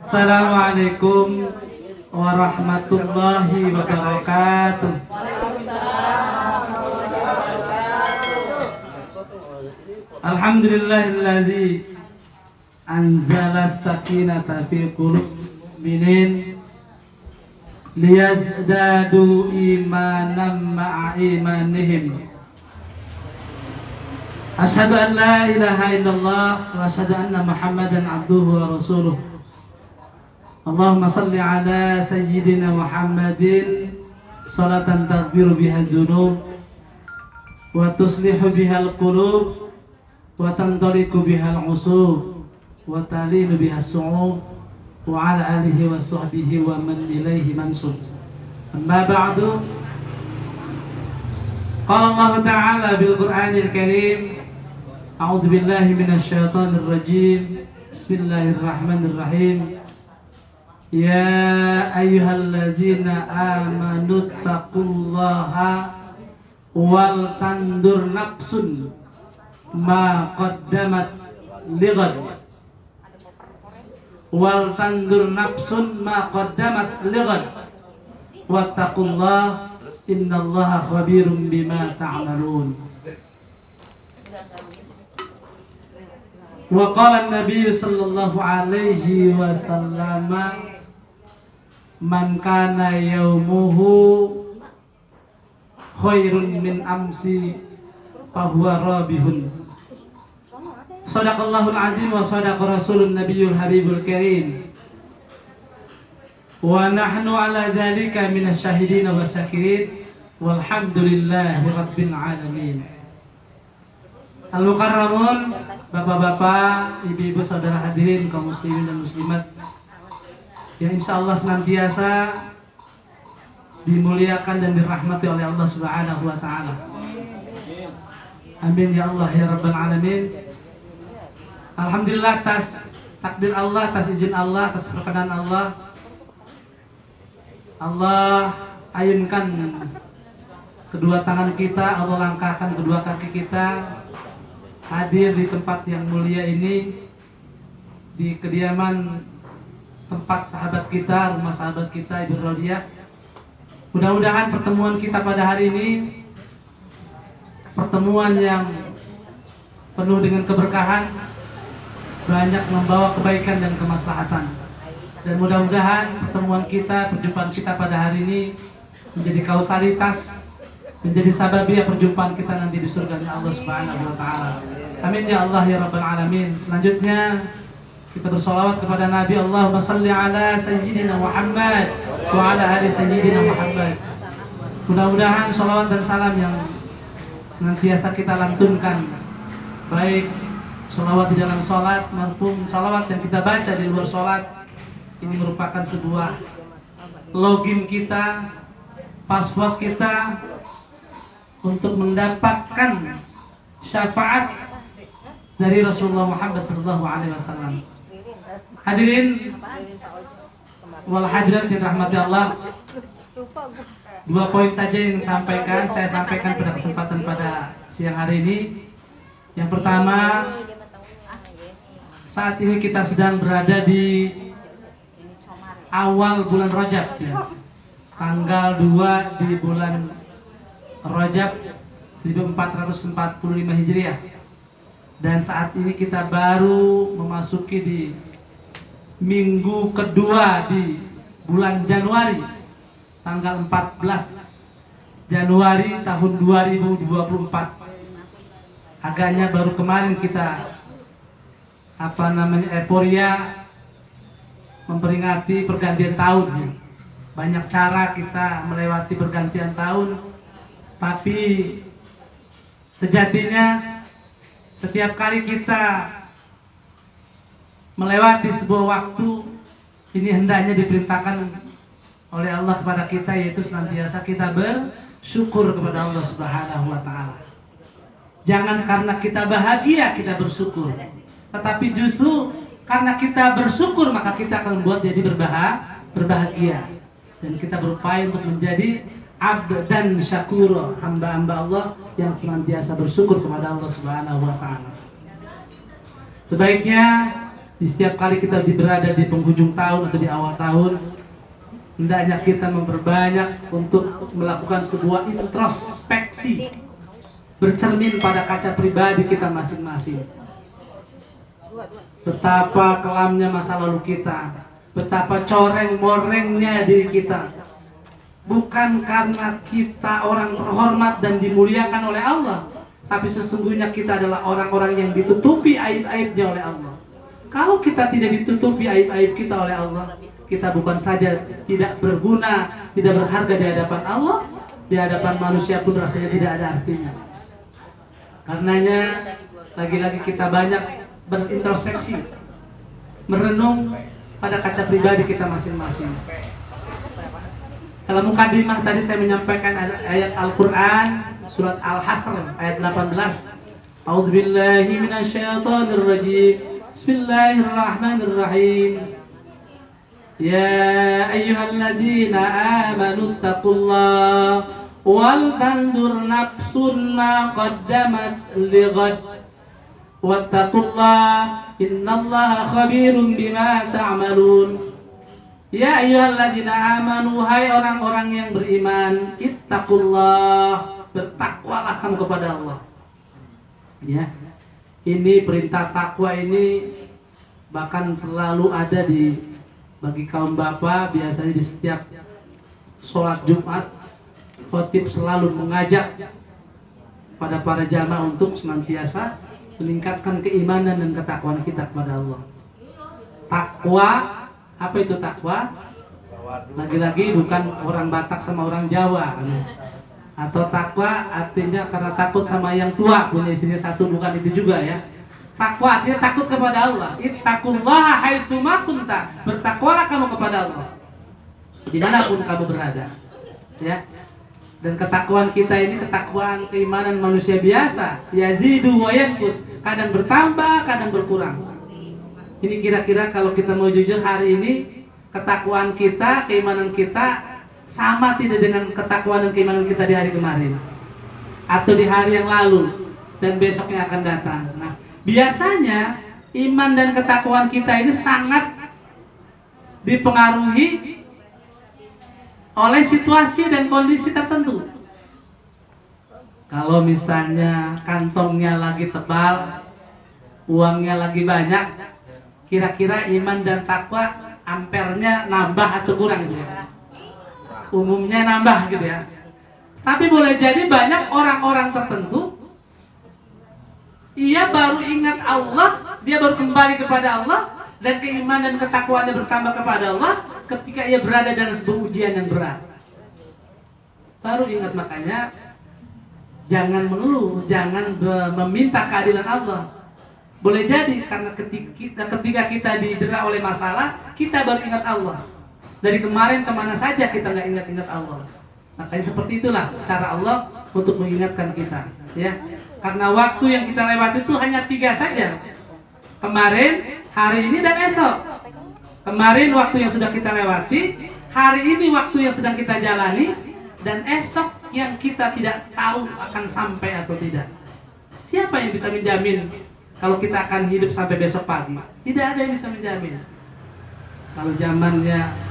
Assalamualaikum warahmatullahi wabarakatuh. Alhamdulillahilladzi anzala sakinata fi qulubil mu'minin liyazdadu imanan ma'a imanihim. Asyhadu an la ilaha illallah wa asyhadu anna Muhammadan abduhu wa rasuluh. Allahumma salli ala sayyidina Muhammadin salatan taghfiru biha dzunub wa tuslihu biha al-qulub wa tantariqu biha al-usub wa talinu biha as-su'ub wa ala alihi wa sahbihi wa man ilaihi mansub. Amma ba'du. Qala Allah Ta'ala bil Qur'anil Karim. A'udzu billahi minasyaitonir rajim. Bismillahirrahmanirrahim. Ya ayyuhalladzina amanu taqullaha wal tandur nafsun ma qaddamat lighad. Wal tandur nafsun ma qaddamat lighad. Wattaqullaha innallaha khabirum bima ta'malun. Wa qala an-nabiy sallallahu alaihi wasallam man kana yaumuhu khairun min amsi fahuwa rabihun. Shadaqallahul azim wa shadaqa rasulun nabiyyul habibul karim. Wa nahnu ala dzalika minasyahidin wa syakirin walhamdulillahi rabbil alamin. Al-Mukarramun, bapak-bapak, ibu-ibu, saudara hadirin, kaum muslimin dan muslimat yang insya Allah senantiasa dimuliakan dan dirahmati oleh Allah Subhanahu wa Ta'ala. Amin ya Allah ya Rabbal Alamin. Alhamdulillah atas takdir Allah, atas izin Allah, atas perkenan Allah, Allah ayunkan kedua tangan kita, Allah langkahkan kedua kaki kita hadir di tempat yang mulia ini, di kediaman tempat sahabat kita, rumah sahabat kita Ibu Rodiah. Mudah-mudahan pertemuan kita pada hari ini pertemuan yang penuh dengan keberkahan, banyak membawa kebaikan dan kemaslahatan. Dan mudah-mudahan pertemuan kita, perjumpaan kita pada hari ini menjadi kausalitas, menjadi sababiah perjumpaan kita nanti di surganya Allah Subhanahu wa Ta'ala. Amin ya Allah ya Rabbal Alamin. Selanjutnya kita bersolawat kepada Nabi. Allahumma salli ala sayyidina Muhammad wa ala ali sayyidina Muhammad. Mudah-mudahan solawat dan salam yang senantiasa kita lantunkan, baik solawat di dalam sholat maupun solawat yang kita baca di luar sholat, ini merupakan sebuah login kita, password kita untuk mendapatkan syafaat dari Rasulullah Muhammad SAW. Hadirin wal hadirat yang rahmati Allah, 2 poin saja yang saya sampaikan pada kesempatan pada siang hari ini. Yang pertama, saat ini kita sedang berada di awal bulan Rajab ya. Tanggal 2 di bulan Rajab 1445 Hijriah. Dan saat ini kita baru memasuki di minggu kedua di bulan Januari, tanggal 14 Januari tahun 2024. Agaknya baru kemarin kita euforia memperingati pergantian tahun. Banyak cara kita melewati pergantian tahun, tapi sejatinya setiap kali kita melewati sebuah waktu, ini hendaknya diperintahkan oleh Allah kepada kita, yaitu senantiasa kita bersyukur kepada Allah Subhanahu wa Ta'ala. Jangan karena kita bahagia kita bersyukur, tetapi justru karena kita bersyukur maka kita akan membuat jadi berbahagia. Dan kita berupaya untuk menjadi abdan syakur, hamba-hamba Allah yang senantiasa bersyukur kepada Allah Subhanahu wa Ta'ala. Sebaiknya Di setiap kali kita berada di penghujung tahun atau di awal tahun, hendaknya kita memperbanyak untuk melakukan sebuah introspeksi, bercermin pada kaca pribadi kita masing-masing. Betapa kelamnya masa lalu kita, betapa coreng-morengnya diri kita. Bukan karena kita orang terhormat dan dimuliakan oleh Allah, tapi sesungguhnya kita adalah orang-orang yang ditutupi aib-aibnya oleh Allah. Kalau kita tidak ditutupi aib-aib kita oleh Allah, kita bukan saja tidak berguna, tidak berharga di hadapan Allah, di hadapan manusia pun rasanya tidak ada artinya. Karenanya, lagi-lagi kita banyak berintrospeksi, merenung pada kaca pribadi kita masing-masing. Dalam mukadimah tadi saya menyampaikan ayat Al-Quran, surat Al-Hasr ayat 18. A'udzubillahi minasyaitonirrajim. Bismillahirrahmanirrahim. Ya ayyuhalladzina amanu taqullaha wal tandur nafsun ma qaddamat lighad wattaqullaha innallaha khabirum bima ta'malun. Ya ayyuhalladzina amanu, hai orang-orang yang beriman, ittaqullah, bertakwalah kamu kepada Allah. Ya. Ini perintah takwa ini bahkan selalu ada bagi kaum bapak. Biasanya di setiap sholat Jumat, khotib selalu mengajak pada para jamaah untuk senantiasa meningkatkan keimanan dan ketakwaan kita kepada Allah. Takwa, apa itu takwa? Lagi-lagi bukan orang Batak sama orang Jawa. Atau takwa artinya karena takut sama yang tua, punya istrinya satu, bukan itu juga ya. Takwa artinya takut kepada Allah. Ittaqullaha haitsuma kunta, bertakwalah kamu kepada Allah dimanapun kamu berada, ya. Dan ketakwaan kita ini ketakwaan keimanan manusia biasa, yazidu wa yanqus, kadang bertambah, kadang berkurang. Ini kira-kira kalau kita mau jujur hari ini, ketakwaan kita, keimanan kita sama tidak dengan ketakwaan dan keimanan kita di hari kemarin atau di hari yang lalu dan besoknya akan datang. Nah, biasanya iman dan ketakwaan kita ini sangat dipengaruhi oleh situasi dan kondisi tertentu. Kalau misalnya kantongnya lagi tebal, uangnya lagi banyak, kira-kira iman dan takwa ampernya nambah atau kurang gitu ya? Umumnya nambah gitu ya. Tapi boleh jadi banyak orang-orang tertentu, ia baru ingat Allah, dia baru kembali kepada Allah, dan keimanan dan ketakwaannya bertambah kepada Allah ketika ia berada dalam sebuah ujian yang berat. Baru ingat. Makanya jangan mengeluh, jangan meminta keadilan Allah. Boleh jadi karena ketika kita didera oleh masalah, kita baru ingat Allah. Dari kemarin kemana saja kita nggak ingat-ingat Allah. Makanya seperti itulah cara Allah untuk mengingatkan kita, ya. Karena waktu yang kita lewati itu hanya 3 saja. Kemarin, hari ini, dan esok. Kemarin waktu yang sudah kita lewati, hari ini waktu yang sedang kita jalani, dan esok yang kita tidak tahu akan sampai atau tidak. Siapa yang bisa menjamin kalau kita akan hidup sampai besok pagi? Tidak ada yang bisa menjamin. Kalau zamannya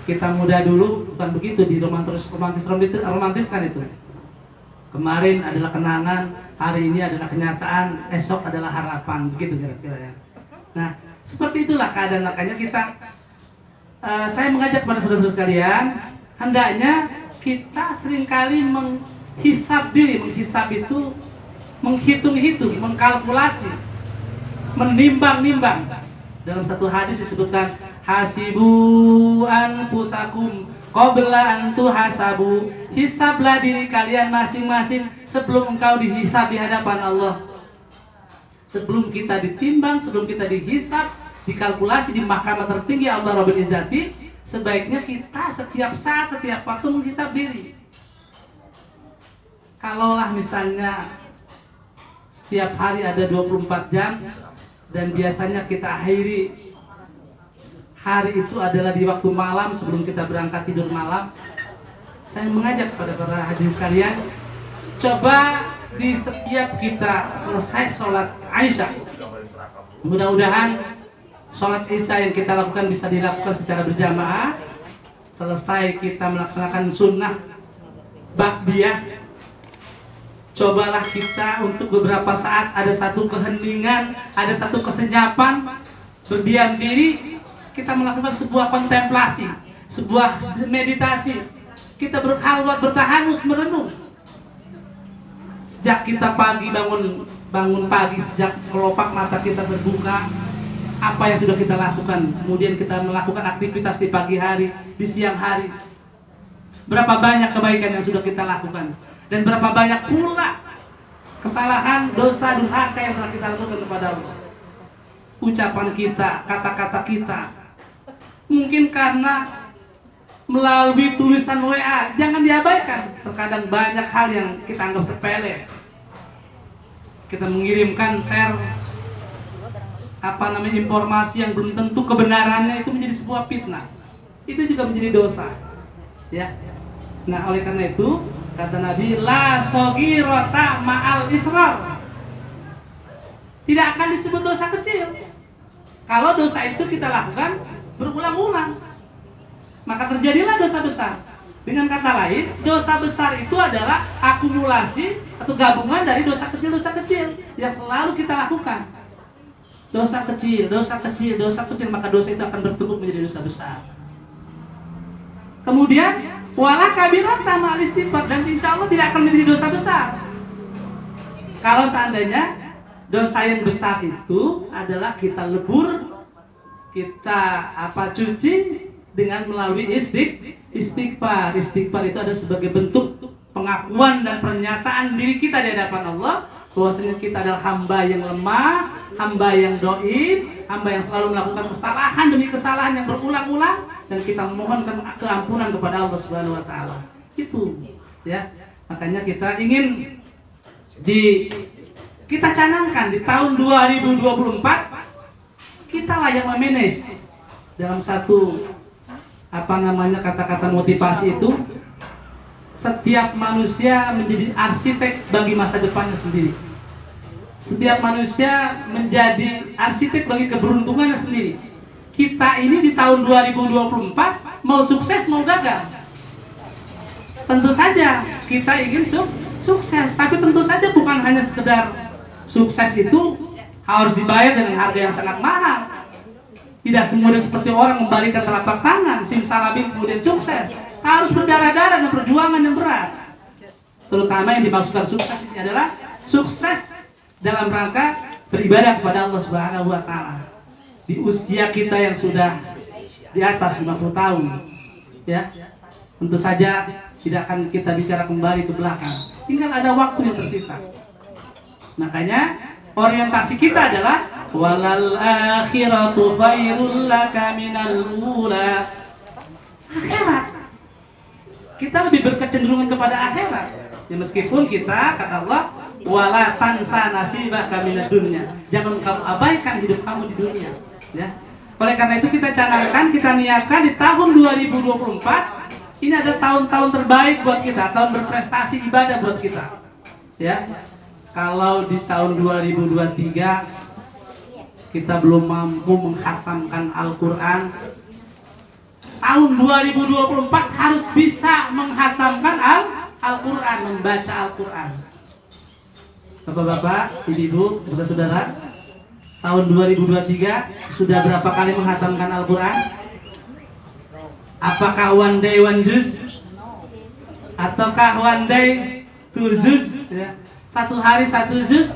kita muda dulu, bukan begitu, di romantis kan itu. Kemarin adalah kenangan, hari ini adalah kenyataan, esok adalah harapan, begitu kira-kira ya. Nah, seperti itulah keadaan. Makanya saya mengajak kepada saudara-saudara sekalian, hendaknya kita seringkali menghisab diri. Menghisab itu menghitung-hitung, mengkalkulasi, menimbang-nimbang. Dalam satu hadis disebutkan, hasibu anfusakum qabla an tuhasabu, hisablah diri kalian masing-masing sebelum engkau dihisab di hadapan Allah. Sebelum kita ditimbang, sebelum kita dihisab, dikalkulasi di mahkamah tertinggi Allah Rabbul Izzati, sebaiknya kita setiap saat, setiap waktu menghisab diri. Kalaulah misalnya setiap hari ada 24 jam dan biasanya kita akhiri hari itu adalah di waktu malam sebelum kita berangkat tidur malam, saya mengajak kepada para hadirin sekalian, coba di setiap kita selesai sholat Aisyah, Mudah-mudahan sholat Isya yang kita lakukan bisa dilakukan secara berjamaah. Selesai kita melaksanakan sunnah ba'diyah, cobalah kita untuk beberapa saat ada satu keheningan, ada satu kesenyapan, berdiam diri, kita melakukan sebuah kontemplasi, sebuah meditasi. Kita berkhalwat, bertahanus, merenung. Sejak kita pagi bangun pagi, sejak kelopak mata kita terbuka, apa yang sudah kita lakukan. Kemudian kita melakukan aktivitas di pagi hari, di siang hari. Berapa banyak kebaikan yang sudah kita lakukan, dan berapa banyak pula kesalahan, dosa, durhaka yang telah kita lakukan kepada Allah. Ucapan kita, kata-kata kita, mungkin karena melalui tulisan WA, jangan diabaikan. Terkadang banyak hal yang kita anggap sepele. Kita mengirimkan share informasi yang belum tentu kebenarannya, itu menjadi sebuah fitnah. Itu juga menjadi dosa. Ya. Nah, oleh karena itu kata Nabi, la shogirota ma'al israr. Tidak akan disebut dosa kecil kalau dosa itu kita lakukan berulang-ulang, maka terjadilah dosa besar. Dengan kata lain, dosa besar itu adalah akumulasi atau gabungan dari dosa kecil yang selalu kita lakukan. Dosa kecil, maka dosa itu akan bertumpuk menjadi dosa besar. Kemudian wala kabirata ma'al istighfar, dan insya Allah tidak akan menjadi dosa besar kalau seandainya dosa yang besar itu adalah kita lebur, kita cuci dengan melalui istighfar. Istighfar itu ada sebagai bentuk pengakuan dan pernyataan diri kita di hadapan Allah bahwasanya kita adalah hamba yang lemah, hamba yang doib, hamba yang selalu melakukan kesalahan demi kesalahan yang berulang-ulang, dan kita memohonkan keampunan kepada Allah Subhanahu wa taala. Itu ya. Makanya kita ingin kita canangkan di tahun 2024 kita layak memanage dalam satu kata-kata motivasi itu, setiap manusia menjadi arsitek bagi masa depannya sendiri. Setiap manusia menjadi arsitek bagi keberuntungannya sendiri. Kita ini di tahun 2024 mau sukses mau gagal. Tentu saja kita ingin sukses, tapi tentu saja bukan hanya sekedar sukses itu harus dibayar dengan harga yang sangat mahal. Tidak semudah seperti orang membalikkan telapak tangan, simsalabim kemudian sukses. Harus berdarah-darah dan perjuangan yang berat. Terutama yang dimaksudkan sukses ini adalah sukses dalam rangka beribadah kepada Allah Subhanahu wa taala. Di usia kita yang sudah di atas 50 tahun, ya. Tentu saja tidak akan kita bicara kembali ke belakang. Tinggal ada waktu yang tersisa. Makanya orientasi kita adalah walal akhiratu khairul laka minal ula. Akhirat. Kita lebih berkecenderungan kepada akhirat. Ya, meskipun kita kata Allah wala tansa nasibaka minad dunya. Jangan kamu abaikan hidup kamu di dunia, ya. Oleh karena itu kita canangkan, kita niatkan di tahun 2024 ini ada tahun-tahun terbaik buat kita, tahun berprestasi ibadah buat kita. Ya. Kalau di tahun 2023 kita belum mampu menghatamkan Al-Quran, tahun 2024 harus bisa menghatamkan Al-Quran, membaca Al-Quran. Bapak-bapak, ibu-ibu, saudara-saudara, tahun 2023 sudah berapa kali menghatamkan Al-Quran? Apakah one day one juz? Ataukah one day two juz? Ya. Satu hari satu juz?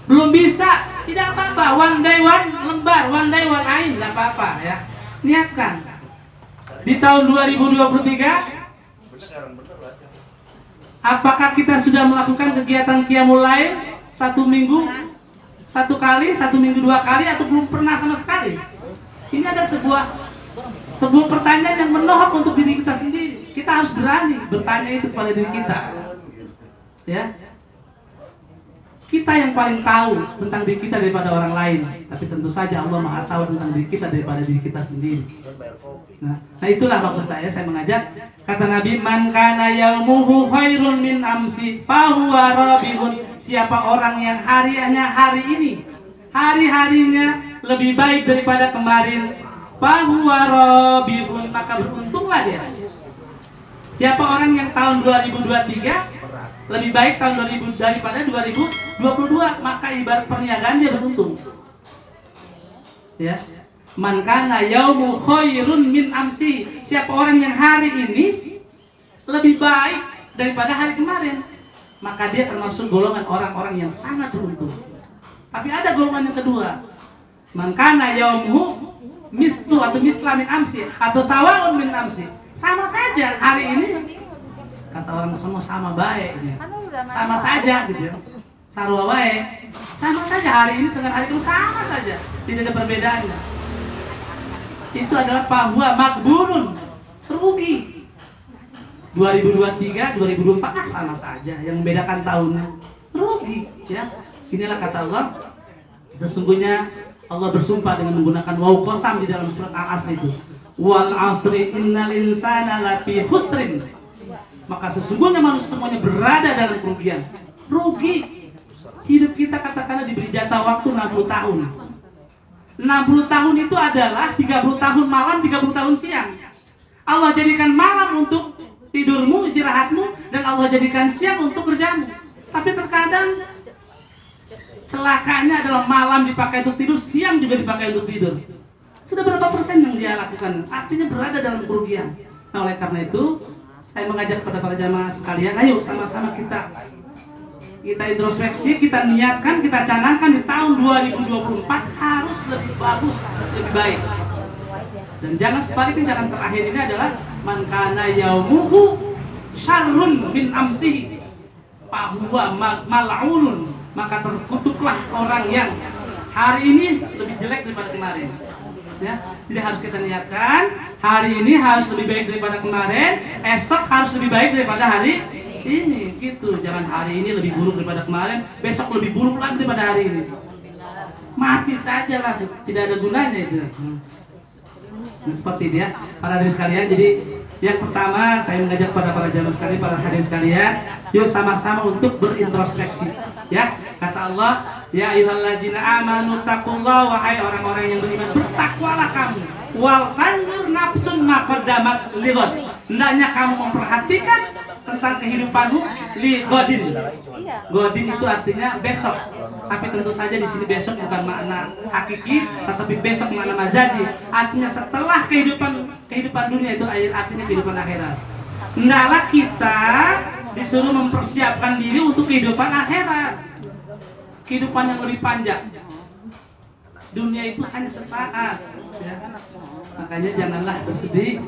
Belum bisa, tidak apa-apa. One day one lembar, one day one ain, tidak apa-apa ya. Niatkan. Di tahun 2023 apakah kita sudah melakukan kegiatan qiyamul lail satu minggu satu kali, satu minggu dua kali, atau belum pernah sama sekali? Ini ada sebuah pertanyaan yang menohok untuk diri kita sendiri. Kita harus berani bertanya itu kepada diri kita. Ya. Kita yang paling tahu tentang diri kita daripada orang lain, tapi tentu saja Allah Maha tahu tentang diri kita daripada diri kita sendiri. Nah itulah maksud saya mengajak. Kata Nabi, man kana yaumuhu khairun min amsi fahuwa rabihun. Siapa orang yang hari-harinya lebih baik daripada kemarin, fahuwa rabihun, maka beruntunglah dia. Siapa orang yang tahun 2023 lebih baik tahun 2000 daripada 2022, maka ibarat perniagaan dia beruntung. Ya. Man kana yaumu khairun min amsi. Siapa orang yang hari ini lebih baik daripada hari kemarin, maka dia termasuk golongan orang-orang yang sangat beruntung. Tapi ada golongan yang kedua. Man kana yaumu mislu atau misla min amsi atau sawaun min amsi. Sama saja hari ini, kata orang semua sama baik ya. Sama saja gitu ya. Sarwa baik. Sama saja hari ini dengan hari itu sama saja. Tidak ada perbedaannya. Itu adalah fahuwa makbunun, rugi. 2023, 2024 sama saja. Yang membedakan tahunnya rugi ya. Inilah kata Allah. Sesungguhnya Allah bersumpah dengan menggunakan waw qasam di dalam surat Al-Asr itu. Wal asri innal insana lafi khusrin. Maka sesungguhnya manusia semuanya berada dalam kerugian. Rugi. Hidup kita katakanlah diberi jatah waktu 60 tahun. 60 tahun itu adalah 30 tahun malam, 30 tahun siang. Allah jadikan malam untuk tidurmu, istirahatmu, dan Allah jadikan siang untuk kerjamu. Tapi terkadang celakanya adalah malam dipakai untuk tidur, siang juga dipakai untuk tidur. Sudah berapa persen yang dia lakukan? Artinya berada dalam kerugian. Nah, oleh karena itu, saya mengajak kepada para jamaah sekalian, ayo sama-sama kita introspeksi, kita niatkan, kita canangkan di tahun 2024 harus lebih bagus, lebih baik. Dan jangan sebaliknya, jangan terakhir ini adalah man kana yaumuhu syarrun min amsihi fahuwa mal'unun, maka terkutuklah orang yang hari ini lebih jelek daripada kemarin. Ya, jadi harus kita niatkan hari ini harus lebih baik daripada kemarin, esok harus lebih baik daripada hari ini, gitu. Jangan hari ini lebih buruk daripada kemarin, besok lebih buruk lagi daripada hari ini. Mati saja lah, tidak ada gunanya itu. Nah, seperti dia, para hadirin sekalian. Jadi yang pertama saya mengajak pada para jamaah sekalian, para hadirin sekalian, yuk sama-sama untuk berintrospeksi. Ya, kata Allah, ya ayyuhalladzina amanu taqullaha, wahai orang-orang yang beriman, bertakwalah kamu. Wal tanzur nafsun ma qaddamat lighad. Hendaknya kamu memperhatikan tentang kehidupanmu li godin. Godin itu artinya besok. Tapi tentu saja di sini besok bukan makna hakiki, tetapi besok makna majazi. Artinya setelah kehidupan dunia itu artinya kehidupan akhirat. Hendaklah kita disuruh mempersiapkan diri untuk kehidupan akhirat. Kehidupan yang lebih panjang. Dunia itu hanya sesaat. Ya. Makanya janganlah bersedih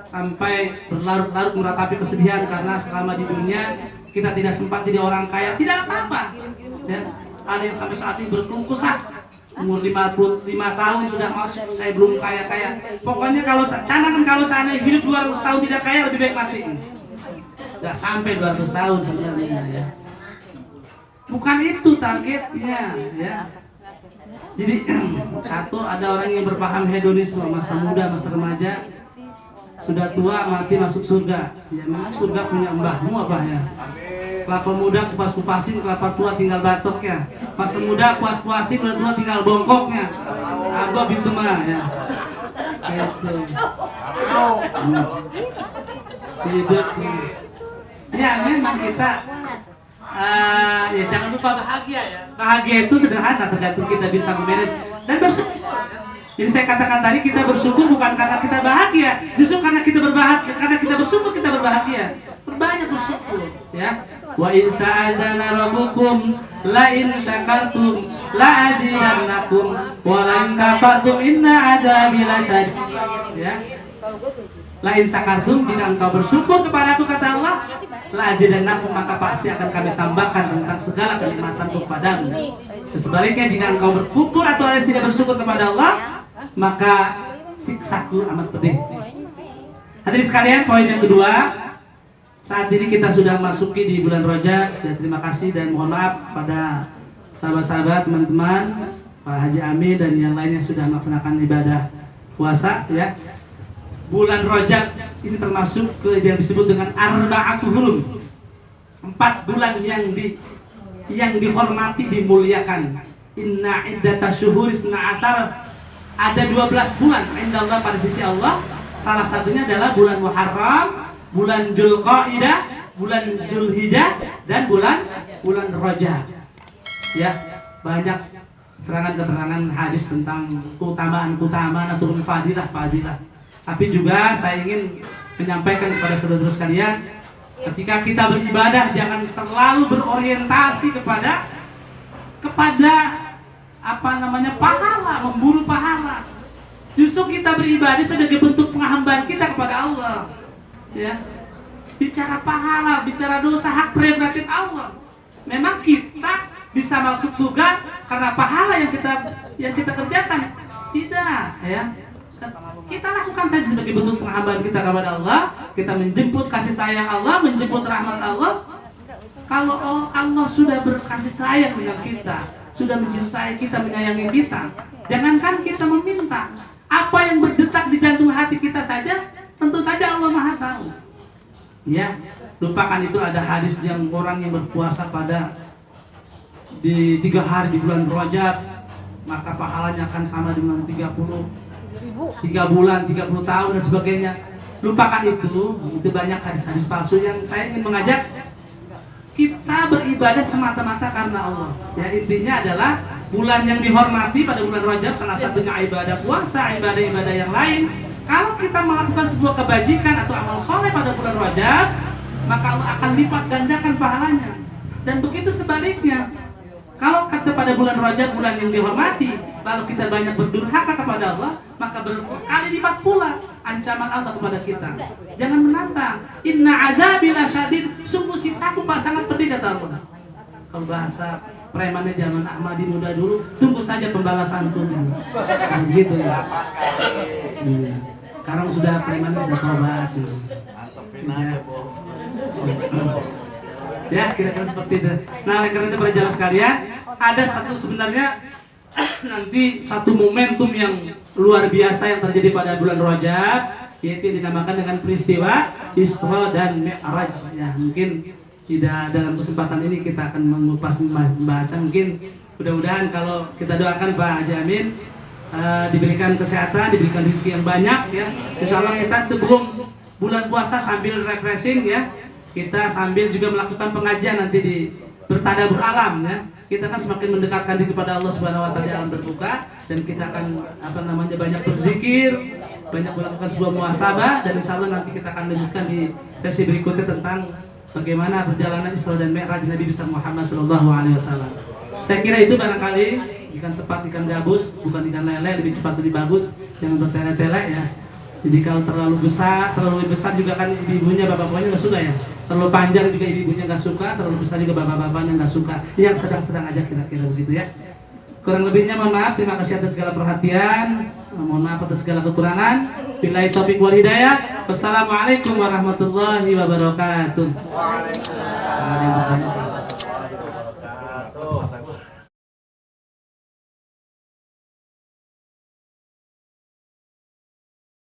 sampai berlarut-larut meratapi kesedihan karena selama di dunia kita tidak sempat jadi orang kaya. Tidak apa-apa. Ya. Ada yang sampai saat ini berkeluh kesah, umur 55 tahun sudah masuk, saya belum kaya-kaya. Pokoknya kalau canangan kalau seandainya hidup 200 tahun tidak kaya, lebih baik mati. Tidak sampai 200 tahun sebenarnya ya. Bukan itu targetnya ya. Jadi satu, ada orang yang berpaham hedonisme, masa muda, masa remaja, sudah tua mati masuk surga. Ya memang surga punya mbahmu apa ya? Kelapa muda kupas-kupasin, kelapa tua tinggal batoknya. Masa muda kuas-kuasin, udah tua tinggal bongkoknya. Abah gitu mah ya. Gitu. Hidup. Ya memang kita ya jangan lupa bahagia ya. Bahagia itu sederhana, tergantung kita bisa memanage dan bersyukur. Jadi saya katakan tadi, kita bersyukur bukan karena kita bahagia, justru karena kita berbahagia, karena kita bersyukur kita berbahagia. Perbanyak bersyukur ya. Wa in ta'adzana rabbukum la in syakartum la azidannakum wa la in kafartum inna 'adzabi lasyadid. Ya. La in syakartum, jika engkau bersyukur kepadaku kata Allah, la azidannakum, maka pasti akan kami tambahkan tentang segala kenikmatanku kepadamu. Sebaliknya jika engkau berkufur atau alias tidak bersyukur kepada Allah, maka siksaku amat pedih. Hadirin sekalian, poin yang kedua, saat ini kita sudah masuki di bulan Rajab. Ya, terima kasih dan mohon maaf pada sahabat-sahabat, teman-teman, Pak Haji Amin dan yang lainnya sudah melaksanakan ibadah puasa. Ya, bulan Rajab ini termasuk yang disebut dengan arba'atul hurum, 4 bulan yang dihormati, dimuliakan. Inna iddatash syuhuris 12 ada 12 bulan indallah pada sisi Allah. Salah satunya adalah bulan Muharram, bulan Dzulqa'dah, bulan Zulhijjah, dan bulan Rajab. Ya, banyak keterangan-keterangan hadis tentang keutamaan atau fadilah. Tapi juga saya ingin menyampaikan kepada saudara-saudara sekalian, ketika kita beribadah jangan terlalu berorientasi kepada pahala, memburu pahala. Justru kita beribadah sebagai bentuk penghambaan kita kepada Allah. Ya. Bicara pahala, bicara dosa, hak prerogatif Allah. Memang kita bisa masuk surga karena pahala yang kita kerjakan. Tidak, ya. Kita lakukan saja sebagai bentuk penghambaan kita kepada Allah. Kita menjemput kasih sayang Allah, menjemput rahmat Allah. Kalau Allah sudah berkasih sayang dengan kita, sudah mencintai kita, menyayangi kita, jangankan kita meminta, apa yang berdetak di jantung hati kita saja, tentu saja Allah Maha tahu. Ya, lupakan itu. Ada hadis yang orang yang berpuasa di 3 hari di bulan Rajab, maka pahalanya akan sama dengan 3 bulan, 30 tahun dan sebagainya. Lupakan itu banyak hadis-hadis palsu. Yang saya ingin mengajak kita beribadah semata-mata karena Allah. Ya, intinya adalah bulan yang dihormati pada bulan Rajab, salah satunya ibadah puasa, ibadah-ibadah yang lain. Kalau kita melakukan sebuah kebajikan atau amal soleh pada bulan Rajab, maka Allah akan lipat gandakan pahalanya. Dan begitu sebaliknya, kalau kata pada bulan Rajab, bulan yang dihormati, lalu kita banyak berdurhaka kepada Allah, maka berkali lipat pula ancaman Allah kepada kita. Jangan menantang. Inna azabi lasyadid, sungguh siksaku Pak sangat pedih, kata Allah. Kalau bahasa premannya zaman Ahmadi muda dulu, tunggu saja pembalasan tunnya. Begitu ya. Sekarang sudah premannya sudah tobat. Mantepin aja, Bu. Ya, kira-kira seperti itu. Nah, karena itu para jamaah sekalian, ada sebenarnya nanti satu momentum yang luar biasa yang terjadi pada bulan Rajab, yaitu dinamakan dengan peristiwa Isra dan Mi'raj. Ya, mungkin tidak dalam kesempatan ini kita akan mengupas pembahasan. Mungkin mudah-mudahan kalau kita doakan Pak Haji Amin diberikan kesehatan, diberikan rezeki yang banyak, ya. Insya Allah kita sebelum bulan puasa sambil refreshing, ya, kita sambil juga melakukan pengajian nanti di bertadabur alam, ya. Kita kan semakin mendekatkan diri kepada Allah Subhanahu wa taala dalam berbuka, dan kita akan banyak berzikir, banyak melakukan sebuah muhasabah, dan insya Allah nanti kita akan lanjutkan di sesi berikutnya tentang bagaimana perjalanan Isra dan Mi'raj Nabi besar Muhammad sallallahu alaihi wasallam. Saya kira itu barangkali ikan sepat, ikan gabus, bukan ikan lele, lebih cepat lebih bagus, jangan bertele-tele, ya. Jadi kalau terlalu besar juga kan ibu-ibunya, bapak-bapaknya nggak suka, ya. Terlalu panjang juga ibu-ibunya nggak suka, terlalu besar juga bapak-bapaknya nggak suka. Yang sedang-sedang aja kira-kira begitu, ya. Kurang lebihnya mohon maaf, terima kasih atas segala perhatian, mohon maaf atas segala kekurangan. Billahi taufiq wal hidayah. Wassalamualaikum warahmatullahi wabarakatuh. Waalaikumsalam.